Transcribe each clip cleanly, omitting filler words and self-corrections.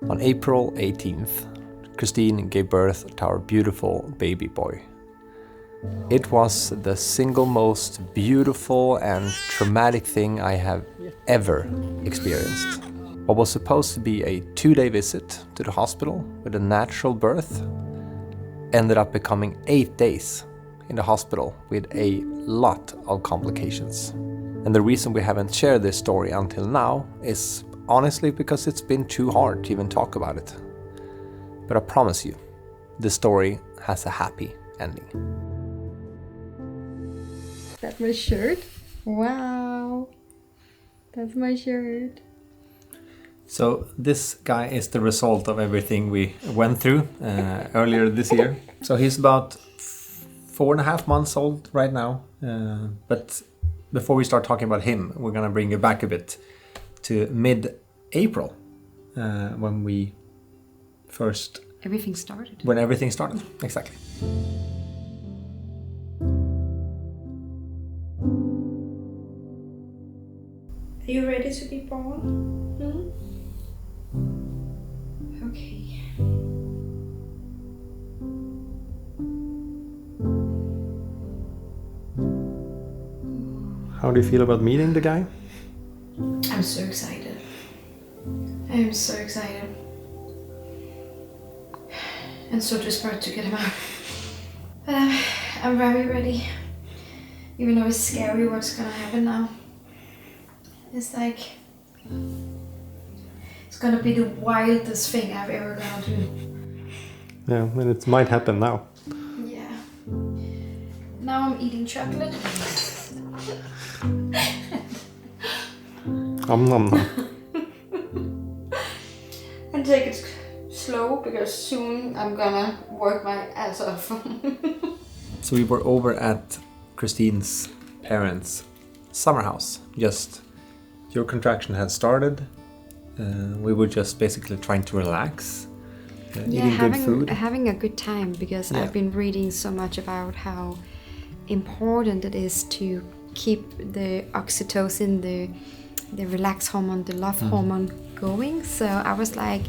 On April 18th, Christine gave birth to our beautiful baby boy. It was the single most beautiful and traumatic thing I have ever experienced. What was supposed to be a 2-day visit to the hospital with a natural birth ended up becoming 8 days in the hospital with a lot of complications. And the reason we haven't shared this story until now is honestly because it's been too hard to even talk about it. But I promise you, the story has a happy ending. That's my shirt. Wow. That's my shirt. So this guy is the result of everything we went through earlier this year. So he's about 4.5 months old right now. But before we start talking about him, we're gonna bring you back a bit to mid-April when we first... Everything started. When everything started, exactly. Are you ready to be born? Okay. How do you feel about meeting the guy? I'm so excited. I am so excited. And so desperate to get him out. But I'm very ready. Even though it's scary what's gonna happen now. It's like... It's gonna be the wildest thing I've ever gonna do. Yeah, and it might happen now. Yeah. Now I'm eating chocolate. Nom. And take it slow because soon I'm gonna work my ass off. So we were over at Christine's parents' summer house. Just your contraction had started. We were just basically trying to relax, eating good food. Having a good time because I've been reading so much about how important it is to keep the oxytocin, the relax hormone, the love hormone going. So I was like,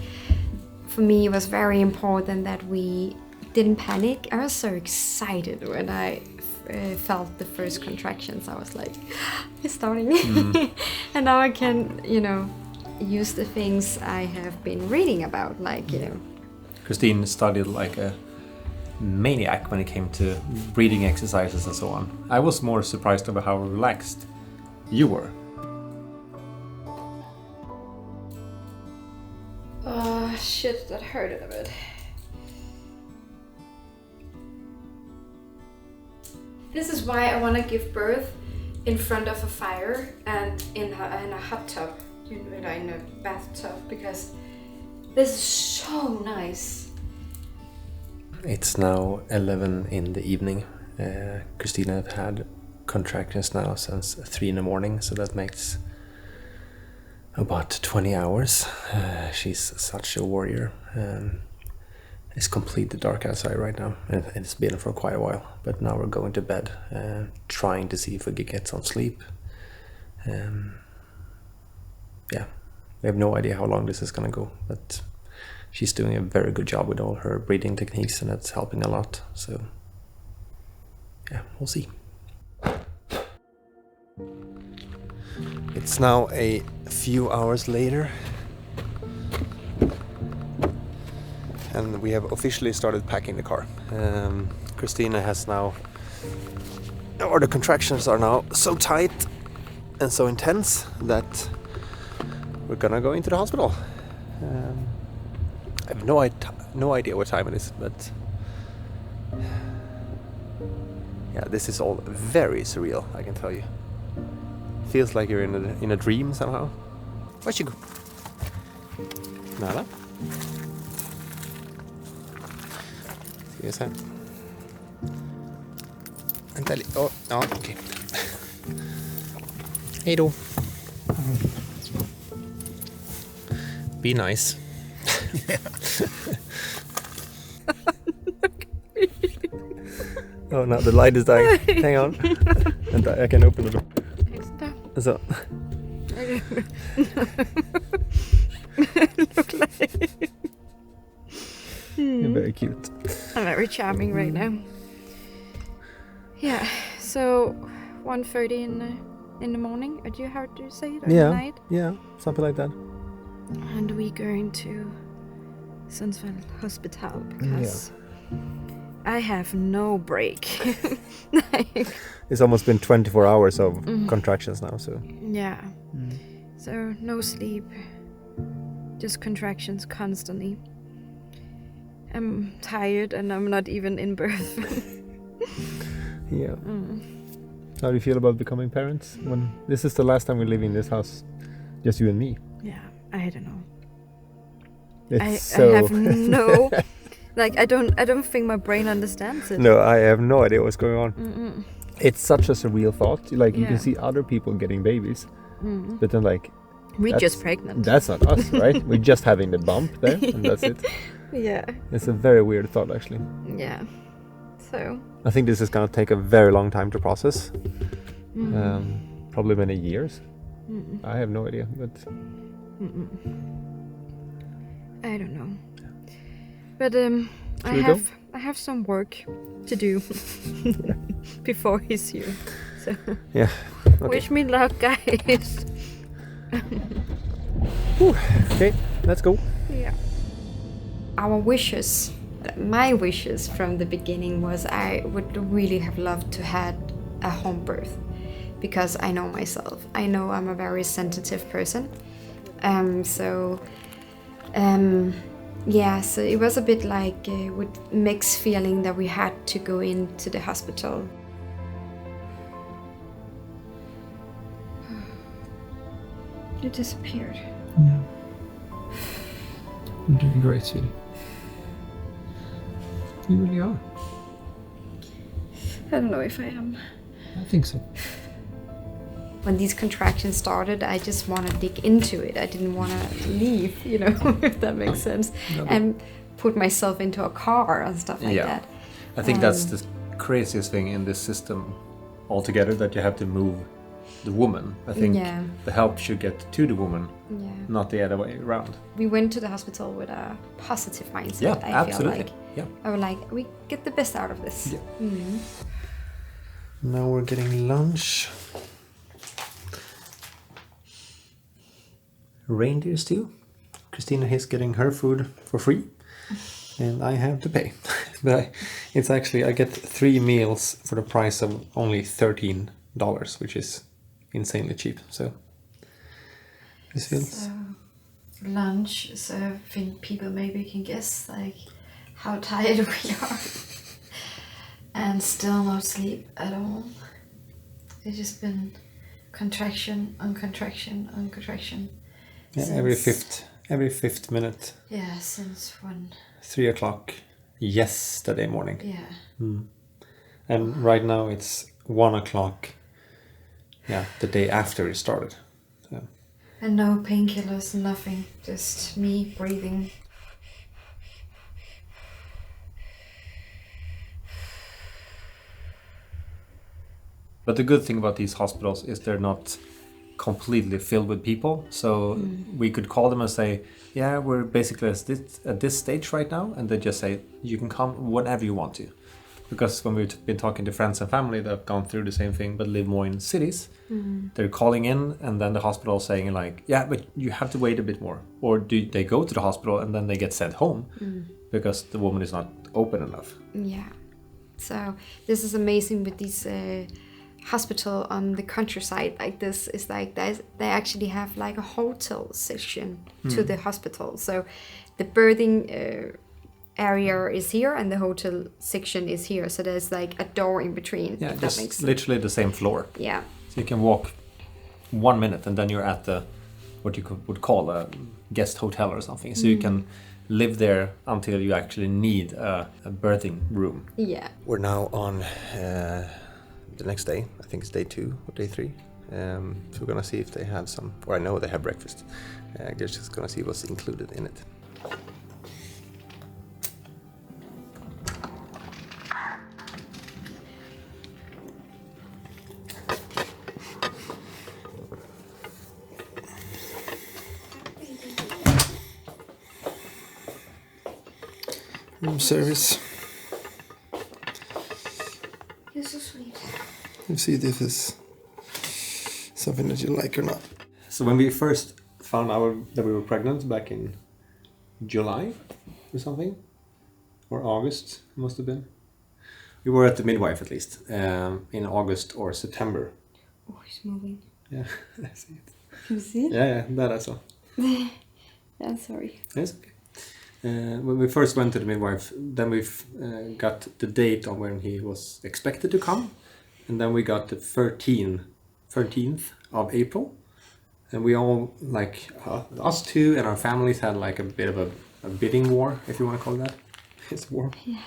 for me it was very important that we didn't panic. I was so excited when I felt the first contractions. I was like, it's starting. And now I can, use the things I have been reading about, Christine studied like a maniac when it came to breathing exercises and so on. I was more surprised over how relaxed you were. Oh shit, that hurted a bit. This is why I want to give birth in front of a fire and in a hot tub, in a bathtub, because this is so nice. It's now 11 in the evening. Christina have had contractions now since 3 in the morning, so that makes about 20 hours. She's such a warrior. It's completely dark outside right now, and it's been for quite a while. But now we're going to bed, trying to see if we can get some sleep. We have no idea how long this is gonna go, but she's doing a very good job with all her breathing techniques, and that's helping a lot. So, yeah, we'll see. It's now a few hours later, and we have officially started packing the car. Christina has now, or the contractions are now so tight and so intense that we're gonna go into the hospital. I have no idea what time it is, but yeah, this is all very surreal, I can tell you. Feels like you're in a dream somehow. Varsågod. Nada. Ska vi se. Vänta lite. Ja, okej. Hej då. Be nice. Oh no, the light is dying. Hang on. Vänta, jag kan open the door. Så. Look like very cute. I'm very charming right now. Yeah, so 1:30 in the morning, or do you have to say it, or Yeah, night? yeah, something like that. And we're going to Sundsvall Hospital because I have no break. It's almost been 24 hours of contractions now, so. Yeah. So no sleep, just contractions constantly. I'm tired and I'm not even in birth. Yeah. How do you feel about becoming parents? When this is the last time we live in this house, just you and me. Yeah, I don't know. It's I have no, like I don't think my brain understands it. No, I have no idea what's going on. It's such a surreal thought. Like you can see other people getting babies, but then like we're just pregnant. That's not us, right? We're just having the bump there, and that's it. Yeah. It's a very weird thought, actually. Yeah. So. I think this is gonna take a very long time to process. Probably many years. I have no idea, but. I don't know. But I have some work to do before he's here. So yeah. Okay. Wish me luck, guys. Okay, let's go. Yeah. Our wishes, my wishes from the beginning was I would really have loved to had a home birth, because I know myself. I know I'm a very sensitive person. Yeah, so it was a bit like with mixed feeling that we had to go into the hospital. You disappeared. Yeah. You're doing great, sweetie. You really are. I don't know if I am. I think so. When these contractions started, I just want to dig into it. I didn't want to leave, if that makes sense. No. And put myself into a car and stuff like that. I think that's the craziest thing in this system altogether, that you have to move the woman. I think the help should get to the woman, not the other way around. We went to the hospital with a positive mindset. Yeah, I absolutely. Feel like. I was like, we get the best out of this. Yeah. Now we're getting lunch. Reindeer stew. Christina is getting her food for free, and I have to pay. But it's actually, I get 3 meals for the price of only $13, which is insanely cheap. So this feels. Lunch. So I think people maybe can guess like how tired we are, and still no sleep at all. It's just been contraction on contraction on contraction. Yeah, every fifth minute. Yeah, since 3 o'clock yesterday morning. Yeah. And right now it's 1 o'clock. Yeah, the day after it started. So. And no painkillers, nothing. Just me breathing. But the good thing about these hospitals is they're not completely filled with people, so we could call them and say, yeah, we're basically at this stage right now, and they just say you can come whenever you want to. Because when we've been talking to friends and family that have gone through the same thing but live more in cities, they're calling in, and then the hospital is saying like, yeah, but you have to wait a bit more. Or do they go to the hospital and then they get sent home because the woman is not open enough. Yeah. So this is amazing with these hospital on the countryside like this. Is like they actually have like a hotel section to the hospital. So the birthing area is here and the hotel section is here. So there's like a door in between. Yeah, just literally the same floor. Yeah. So you can walk 1 minute and then you're at the what you would call a guest hotel or something. So you can live there until you actually need a birthing room. Yeah. We're now on the next day. I think it's day 2 or day 3. So we're gonna see if they have some, or I know they have breakfast. They're just gonna see what's included in it. room service. You're so sweet. You see if this is something that you like or not. So when we first found out that we were pregnant back in July or something, or August, it must have been. We were at the midwife at least, in August or September. Oh, he's moving. Yeah, I see it. Can you see it? Yeah, that I saw. Yeah, sorry. Yes, okay. When we first went to the midwife, then we got the date on when he was expected to come, and then we got the 13th of April, and we all, like, us two and our families had like a bit of a bidding war, if you want to call it that. It's a war. Yeah.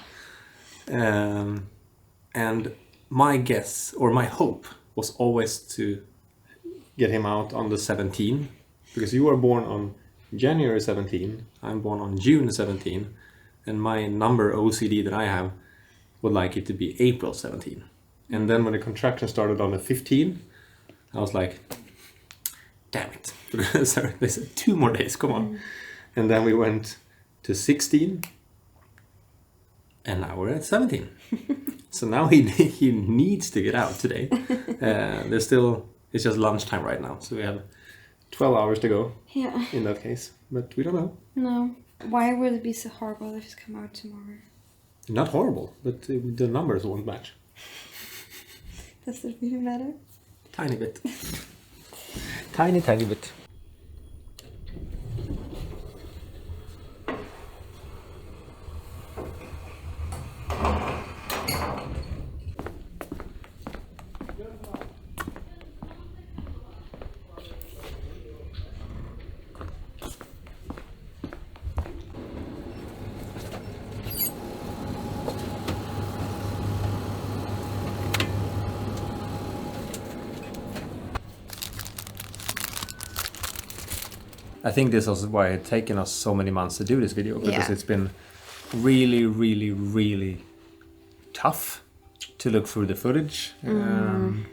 And my guess, or my hope, was always to get him out on the 17th, because you were born on January 17, I'm born on June 17, and my number OCD that I have would like it to be April 17. And then when the contraction started on the 15th, I was like, damn it. Sorry, there's 2 more days, come on. And then we went to 16, and now we're at 17. So now he needs to get out today. It's just lunchtime right now, so we have 12 hours to go. Yeah. In that case, but we don't know. No. Why would it be so horrible if it's come out tomorrow? Not horrible, but the numbers won't match. Does it really matter? Tiny bit. Tiny bit. I think this is why it's taken us so many months to do this video, because it's been really, really, really tough to look through the footage, to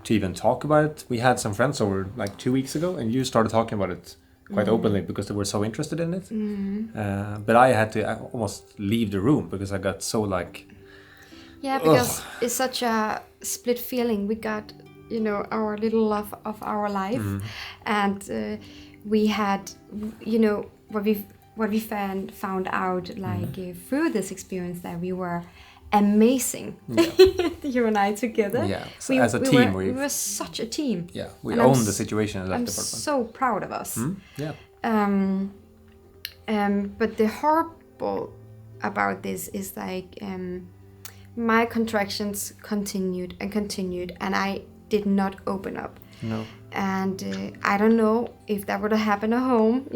even talk about it. We had some friends over like 2 weeks ago, and you started talking about it quite openly because they were so interested in it. But I had to almost leave the room because I got so like... Yeah, because it's such a split feeling. We got, our little love of our life, and we had, what we found out like through this experience, that we were amazing. You and I together. Yeah, so as a team, we were such a team. Yeah, we owned the situation in that I'm department. so proud of us. Yeah. But the horrible about this is like my contractions continued, and I did not open up. No. And I don't know if that would have happened at home.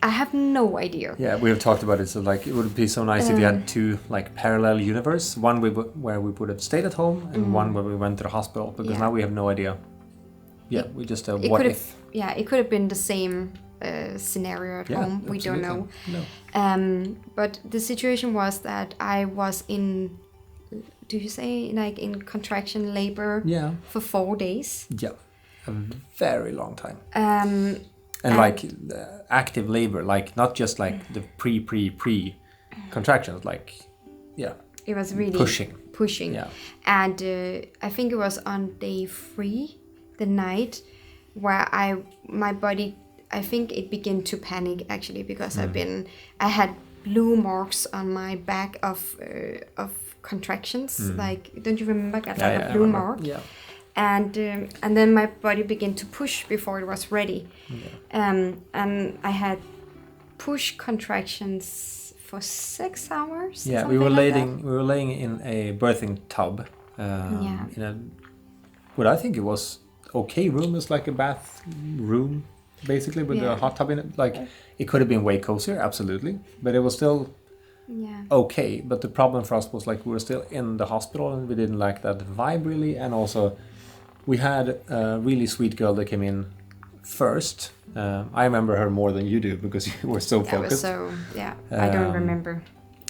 I have no idea. Yeah, we have talked about it. So like, it would be so nice if you had 2 like parallel universe. One where we would have stayed at home, and one where we went to the hospital. Because now we have no idea. Yeah, we just what if. Yeah, it could have been the same scenario at home. We don't know. No. But the situation was that I was in. Do you say like in contraction labor? Yeah. For 4 days. Yeah. A very long time. And like active labor, like not just like the pre contractions, like it was really pushing. Yeah. And I think it was on day 3, the night, where my body, I think it began to panic actually, because I had blue marks on my back of contractions. Like, don't you remember? I got a blue mark. Yeah. And then my body began to push before it was ready. Yeah. And I had push contractions for 6 hours. Yeah, we were laying in a birthing tub. In a what I think it was okay room. It's like a bath room, basically, with a hot tub in it. Like, it could have been way cozier, absolutely, but it was still okay. But the problem for us was like we were still in the hospital, and we didn't like that vibe really, and also. We had a really sweet girl that came in first. I remember her more than you do because you were so focused. I don't remember.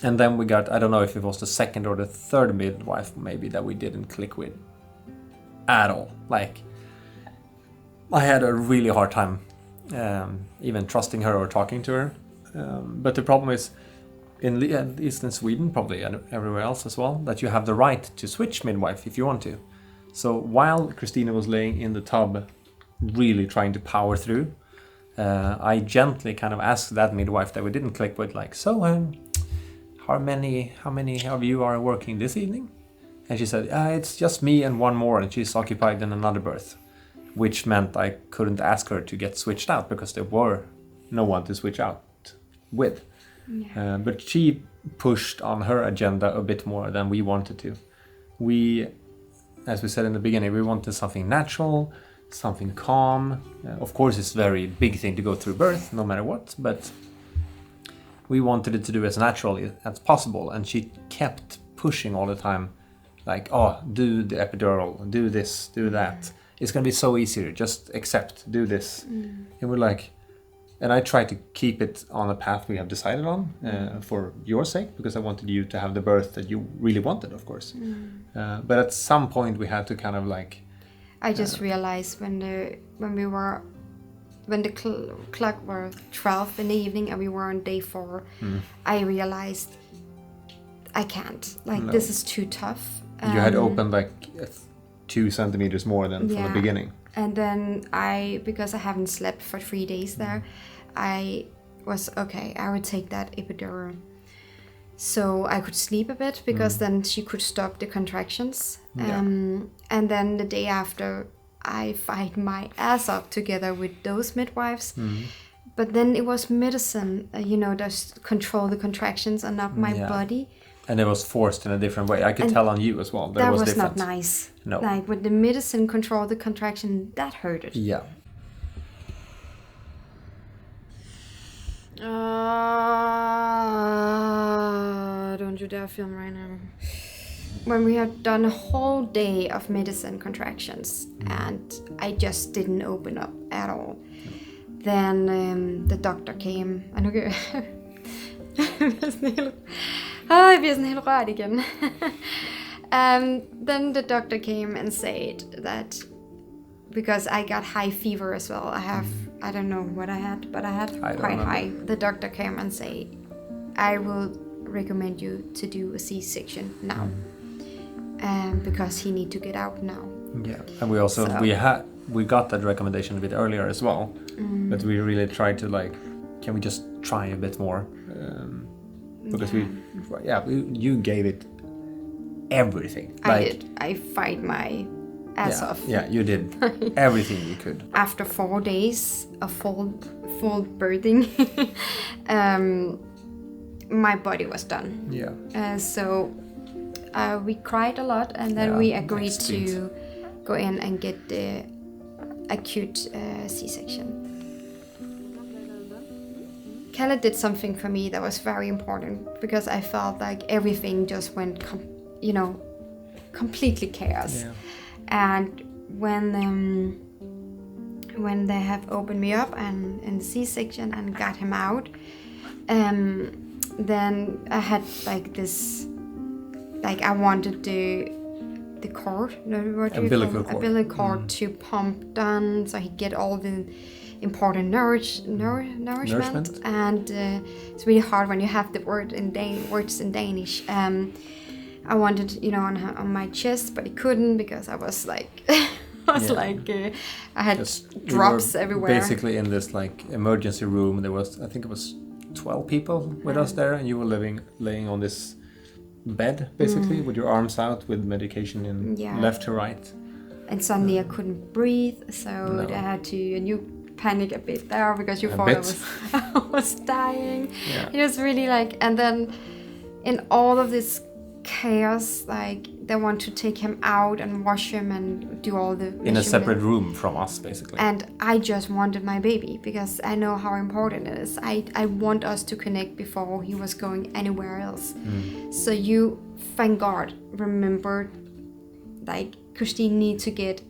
And then we got, I don't know if it was the second or the third midwife maybe that we didn't click with at all. Like, I had a really hard time even trusting her or talking to her. But the problem is, at least in Sweden, probably and everywhere else as well, that you have the right to switch midwife if you want to. So while Christina was laying in the tub, really trying to power through, I gently kind of asked that midwife that we didn't click with, like, so how many of you are working this evening? And she said, it's just me and one more, and she's occupied in another birth, which meant I couldn't ask her to get switched out because there were no one to switch out with. Yeah. But she pushed on her agenda a bit more than we wanted to. We, as we said in the beginning, we wanted something natural, something calm. Of course, it's a very big thing to go through birth, no matter what, but we wanted it to do as naturally as possible. And she kept pushing all the time, like, oh, do the epidural, do this, do that. It's going to be so easier, just accept, do this. And we're like, and I tried to keep it on a path we have decided on for your sake, because I wanted you to have the birth that you really wanted, of course. But at some point we had to kind of like... I just realized when the clock was 12 in the evening and we were on day 4, I realized I can't. Like, no. This is too tough. You had opened like 2 centimeters more than from the beginning. And then because I haven't slept for 3 days there, I was, okay, I would take that epidural. So I could sleep a bit, because then she could stop the contractions. And then the day after, I fight my ass off together with those midwives. But then it was medicine, just control the contractions and not my body. And it was forced in a different way. I could tell on you as well. That was different. Not nice. No. Like, with the medicine control the contraction, that hurted. Yeah. Don't you dare film right now. When we had done a whole day of medicine contractions and I just didn't open up at all, then the doctor came. Jeg bliver sådan helt rørt igen. Then the doctor came and said that, because I got high fever as well, I don't know what I had, but I had quite high. The doctor came and said, I will recommend you to do a C-section now, because he need to get out now. Yeah, and we also we got that recommendation a bit earlier as well, but we really tried to, like, can we just try a bit more? Because you gave it everything. I did. I fight my ass off. Yeah, you did everything you could. After 4 days of full birthing, my body was done. Yeah. So we cried a lot, and then we agreed to go in and get the acute C-section. Kalle did something for me that was very important, because I felt like everything just went, completely chaos. Yeah. And when they have opened me up and in the C-section and got him out, then I had like this, like, I wanted the cord, umbilical cord to pump done, so he get all the important nourishment. And it's really hard when you have the words in Danish. I wanted, on my chest, but I couldn't, because I was like, I had drops everywhere. Basically, in this like emergency room, there was, I think it was 12 people with us there, and you were laying on this bed, basically, with your arms out, with medication in left to right. And suddenly I couldn't breathe, so I had to, and you panic a bit there, because you thought I was dying. Yeah. It was really like, and then in all of this chaos, like, they want to take him out and wash him and do all the in a separate room from us, basically. And I just wanted my baby, because I know how important it is. I want us to connect before he was going anywhere else. So you, thank God, remembered, like, Christine needs to get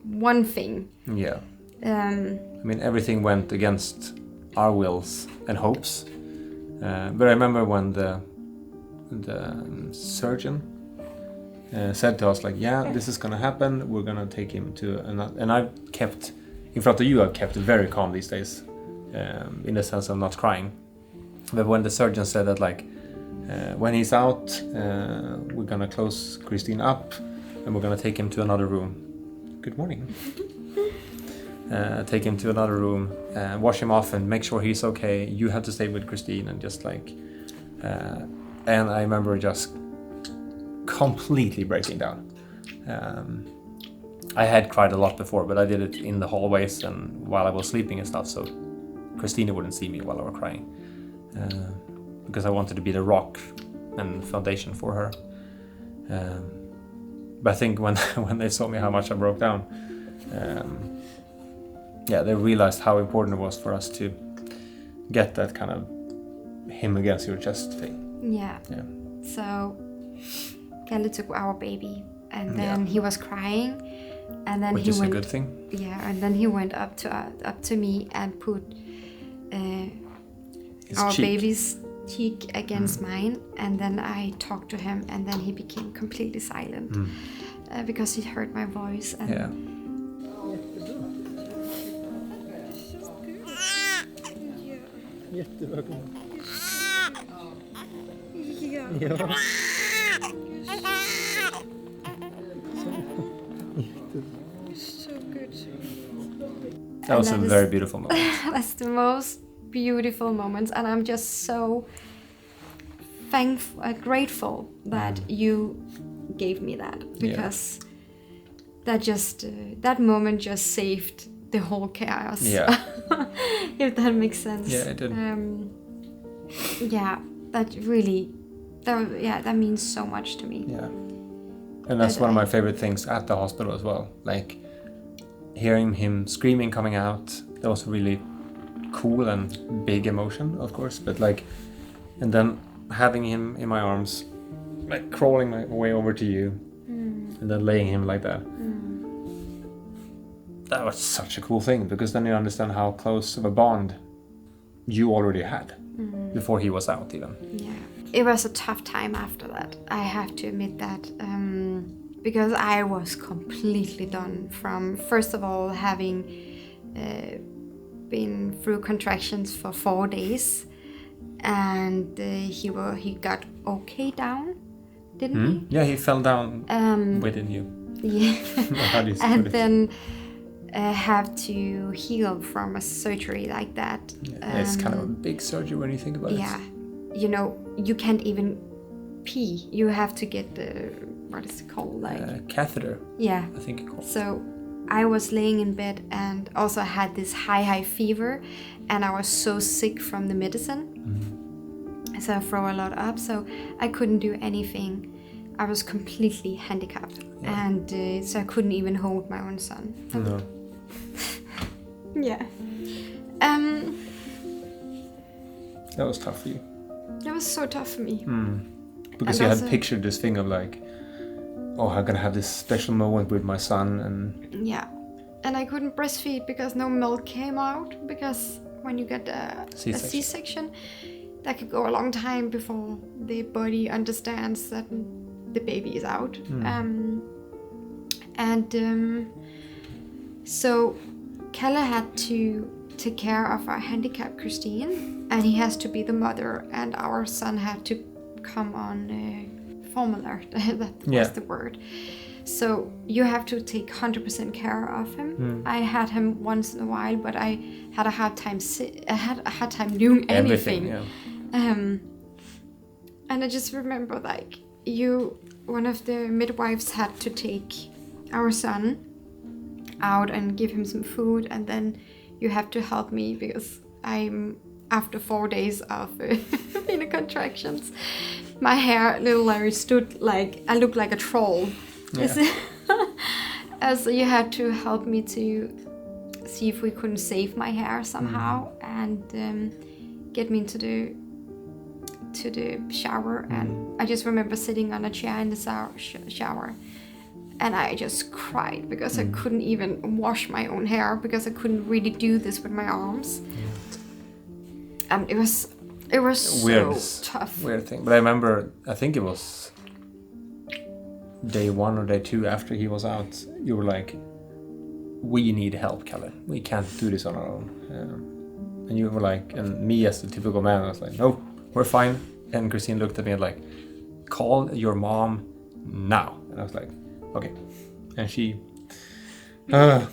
one thing. Yeah. I mean, everything went against our wills and hopes. But I remember when the surgeon said to us, like, this is gonna happen, we're gonna take him to another. And I've kept, in front of you, I've kept very calm these days, in the sense of not crying. But when the surgeon said that, like, When he's out, we're gonna close Christine up, and we're gonna take him to another room. Good morning. Take him to another room, wash him off, and make sure he's okay. You have to stay with Christine, and just like, and I remember just completely breaking down. I had cried a lot before, but I did it in the hallways and while I was sleeping and stuff, so Christina wouldn't see me while I was crying, because I wanted to be the rock and foundation for her. But I think when they saw me how much I broke down, they realized how important it was for us to get that kind of him against your chest thing. Yeah. So Kalle took our baby, and then he was crying, and then Which he is went. a good thing. Yeah, and then he went up to me and put our cheek. baby's cheek against mine, and then I talked to him, and then he became completely silent because he heard my voice. And Yeah. Jättebra. Ja. Ja. So good. That was a very beautiful moment. That's the most beautiful moments, and I'm just so thankful, grateful that you gave me that, because that moment just saved the whole chaos. Yeah. If that makes sense. Yeah, it did. That means so much to me. Yeah. And that's one of my favorite things at the hospital as well. Like hearing him screaming coming out, that was a really cool and big emotion, of course. But like, and then having him in my arms, like crawling my way over to you, and then laying him like that. That was such a cool thing, because then you understand how close of a bond you already had before he was out even. Yeah. It was a tough time after that. I have to admit that, because I was completely done from, first of all, having been through contractions for 4 days, and he got okay down, didn't he? Yeah, he fell down within you. Yeah. How do you And put it? then have to heal from a surgery like that. It's kind of a big surgery when you think about it. Yeah, you know, you can't even pee. You have to get the, what is it called? Like Catheter, yeah. I think it's called. So I was laying in bed and also had this high fever, and I was so sick from the medicine. So I threw a lot up, so I couldn't do anything. I was completely handicapped, and so I couldn't even hold my own son. No. Yeah. That was tough for you. It was so tough for me. Because And you also- had pictured this thing of like, oh, I'm gonna have this special moment with my son, and Yeah. And I couldn't breastfeed because no milk came out, because when you get a C-section, that could go a long time before the body understands that the baby is out. So Kalle had to take care of our handicapped Christine, and he has to be the mother, and our son had to come on formula. That was the word. So you have to take 100% care of him. I had him once in a while, but I had a hard time. I had a hard time doing anything. And I just remember, like, one of the midwives had to take our son out and give him some food, and then you have to help me because I'm after 4 days of in the contractions. My hair, little Larry, stood like I looked like a troll. So you had to help me to see if we couldn't save my hair somehow, and get me into the shower. And I just remember sitting on a chair in the shower, and I just cried because I couldn't even wash my own hair, because I couldn't really do this with my arms. It was weird, so tough. Weird thing. But I remember, I think it was day 1 or day 2 after he was out, you were like, we need help, Kalle. We can't do this on our own. And you were like, and me as the typical man, I was like, no, we're fine. And Christine looked at me like, call your mom now. And I was like, okay. And she... Yeah,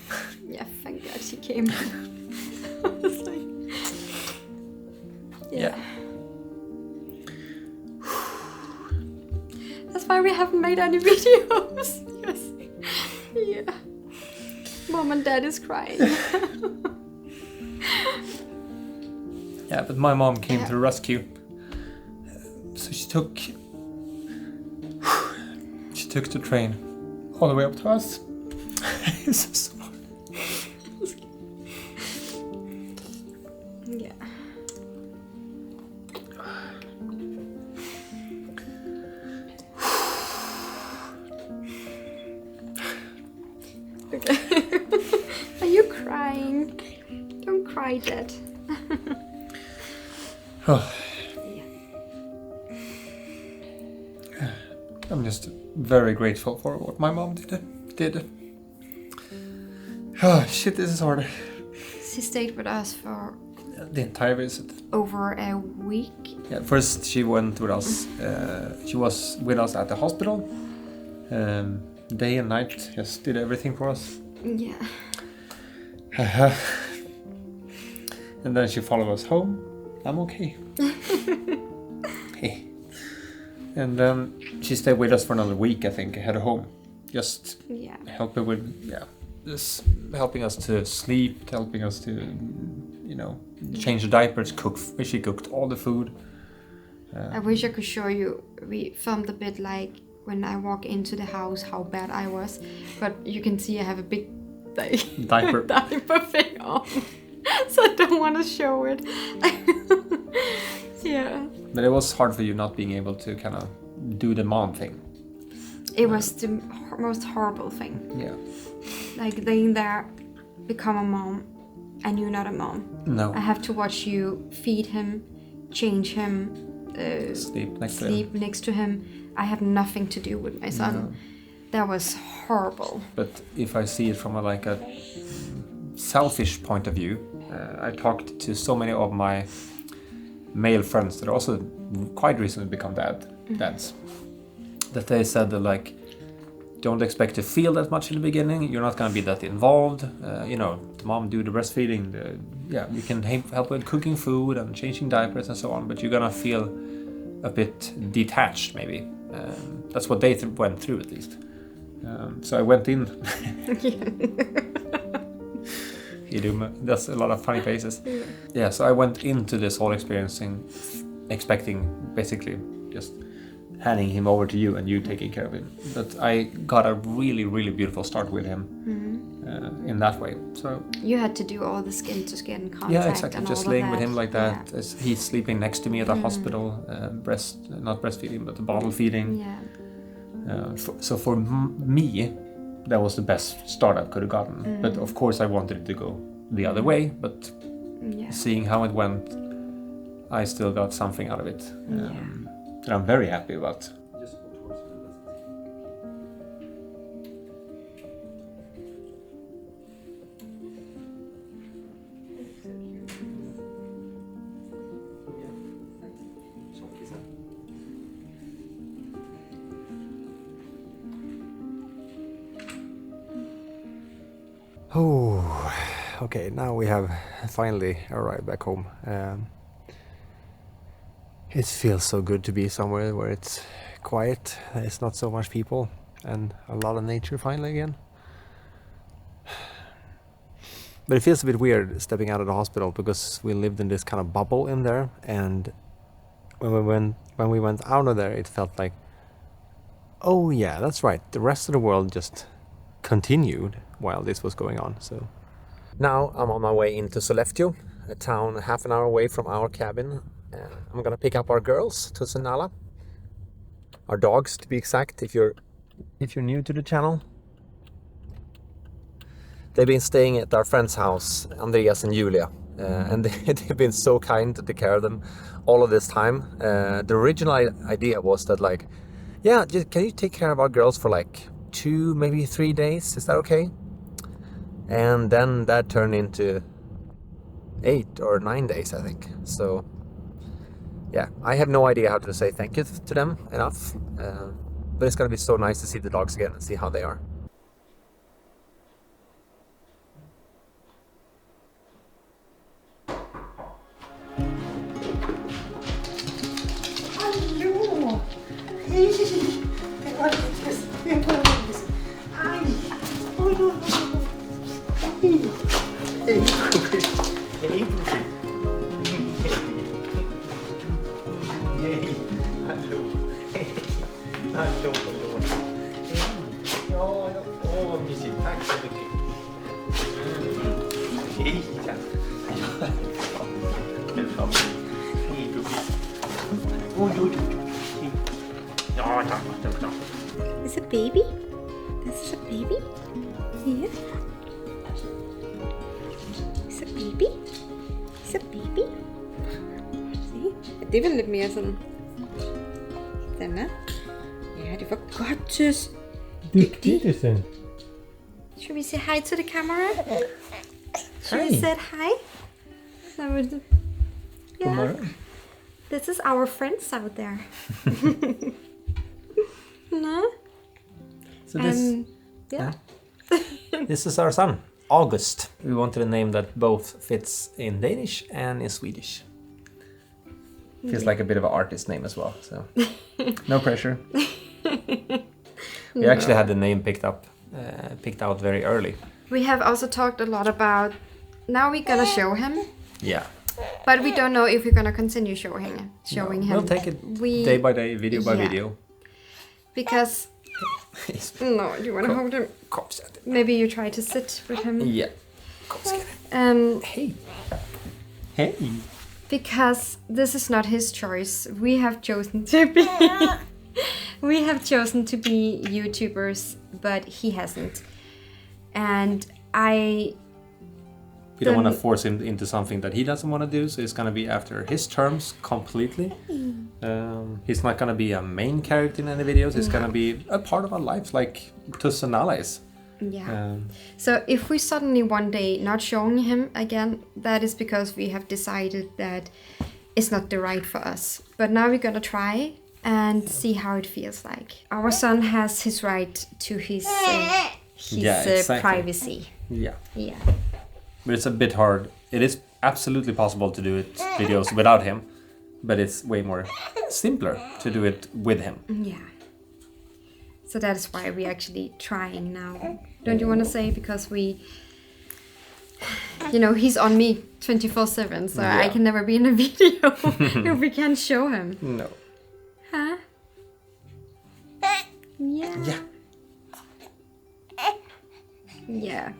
thank God she came. I was like... Yeah. That's why we haven't made any videos. Yes. Yeah. Mom and Dad is crying. Yeah, but my mom came to the rescue. So she took the train all the way up to us. It's so hard. Yeah. Okay. Are you crying? Don't cry, Dad. Oh. I'm just very grateful for what my mom did. Oh, shit, this is hard. She stayed with us for The entire visit. over a week. Yeah, first she went with us. She was with us at the hospital. Day and night, just did everything for us. Yeah. And then she followed us home. I'm okay. Hey. And then she stayed with us for another week, I think, at home. Just helping with, just helping us to sleep, helping us to, change the diapers, cook. She cooked all the food. I wish I could show you. We filmed a bit like when I walk into the house, how bad I was. But you can see I have a big diaper thing on. So I don't want to show it. Yeah. But it was hard for you not being able to kind of do the mom thing. It was the most horrible thing. Yeah. Like laying there, become a mom, and you're not a mom. No. I have to watch you feed him, change him, sleep next to him. I have nothing to do with my son. No. That was horrible. But if I see it from a selfish point of view, I talked to so many of my male friends that also quite recently become dads, that they said that don't expect to feel that much in the beginning. You're not going to be that involved. The mom do the breastfeeding. You can help with cooking food and changing diapers and so on, but you're going to feel a bit detached maybe. That's what they went through at least. So I went in. That's a lot of funny faces. Yeah, so I went into this whole expecting basically just handing him over to you and you taking care of him. But I got a really, really beautiful start with him in that way. So you had to do all the skin to skin contact. Yeah, exactly. And just all laying of with him like that. Yeah. As he's sleeping next to me at the hospital, not breastfeeding, but bottle feeding. Yeah. So for me, that was the best start I could have gotten. But of course I wanted it to go the other way, but seeing how it went, I still got something out of it that I'm very happy about. Oh, okay, now we have finally arrived back home. It feels so good to be somewhere where it's quiet, there's not so much people, and a lot of nature finally again. But it feels a bit weird stepping out of the hospital because we lived in this kind of bubble in there, and when we went out of there, it felt like, oh yeah, that's right, the rest of the world just continued while this was going on. So now I'm on my way into Sollefteå, a town half an hour away from our cabin. I'm gonna pick up our girls to Senala, our dogs to be exact. If you're new to the channel, they've been staying at our friend's house, Andreas and Julia, and they've been so kind to take care of them all of this time. The original idea was that can you take care of our girls for 2, maybe 3 days? Is that okay? And then that turned into 8 or 9 days, I think. So yeah, I have no idea how to say thank you to them enough. But it's gonna be so nice to see the dogs again and see how they are. Hallå! Hej! Det var Linus. Det var Linus. Aj! Oj, oj, oj. Hej! Hej! Hej! Hallå! Hej! Hallå, hallå! Ja, åh vad mysigt. Tack så mycket. Hej! Hej, gubbis. Oj, oj, oj. Ja, tack. Is a baby? This is a baby? Yeah. Is a baby? Is a baby? See? Det er vel lidt mere sådan. Den er. Ja, det var godt, tøs. Duktig du sen. Should we say hi to the camera? Should we Hi. say hi? So we- God morgon. This is our friends out there. No? So this, Yeah. this is our son, August. We wanted a name that both fits in Danish and in Swedish. Feels like a bit of an artist name as well, so no pressure. We actually had the name picked out very early. We have also talked a lot about. Now we're gonna show him, Yeah, but we don't know if we're gonna continue showing him. we'll take it We- day by day, video by Yeah. video. Because no, you wanna hold him? Kom sen. Maybe you try to sit with him. Yeah. Kom sen. Hey. Hey. Because this is not his choice. We have chosen to be. We have chosen to be YouTubers, but he hasn't. And We don't want to Then- force him into something that he doesn't want to do, so it's going to be after his terms completely. He's not going to be a main character in any videos. He's going to be a part of our lives, like Tuss and Alice. yeah. So if we suddenly one day not showing him again, that is because we have decided that it's not the right for us. But now we're gonna try and see how it feels like. Our son has his right to his Yeah, exactly. privacy. Yeah. Yeah. But it's a bit hard. It is absolutely possible to do it videos without him, but it's way more simpler to do it with him. Yeah. So that's why we're actually trying now. Don't you want to say? Because we, he's on me 24/7, so I Yeah. can never be in a video if we can't show him. No. Huh? Yeah. Yeah. Yeah.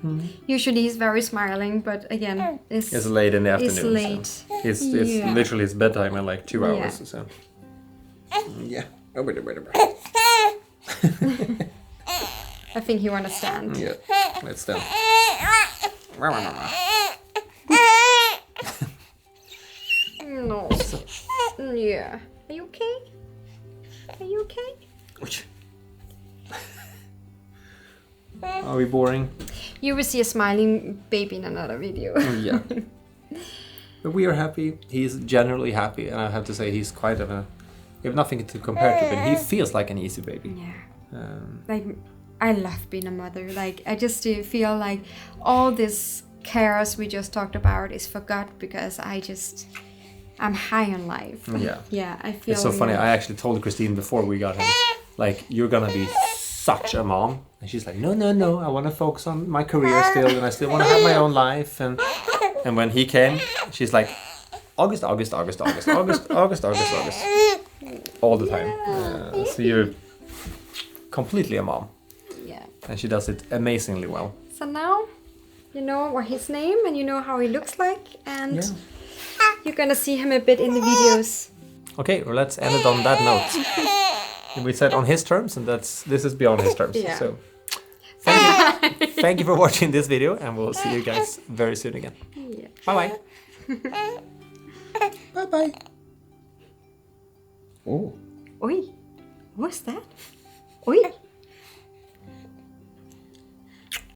Usually he's very smiling, but again, It's late in the afternoon. It's so late. It's Yeah. literally his bedtime in like 2 Yeah. hours. So. Yeah. I think he wanna stand. Yeah. Let's do. No. Yeah. Are you okay? Are you okay? Are we boring? You will see a smiling baby in another video. Yeah. But we are happy. He's generally happy, and I have to say he's quite of a. We have nothing to compare to, but he feels like an easy baby. Yeah. Like, I love being a mother. Like, I just feel like all this chaos we just talked about is forgot because I'm high on life. Yeah. Yeah, I feel. It's so funny. I actually told Christine before we got him, like, you're gonna be such a mom, and she's like, no, I want to focus on my career still, and I still want to have my own life. And when he came, she's like, August, all the time. So you're completely a mom, Yeah. and she does it amazingly well. So now, you know what his name and you know how he looks like, and Yeah. you're gonna see him a bit in the videos. Okay, well, let's end it on that note. We said on his terms, and this is beyond his terms. Yeah. So thank you for watching this video, and we'll see you guys very soon again. Yeah. Bye bye. Oh. Oi, what's that? Oi.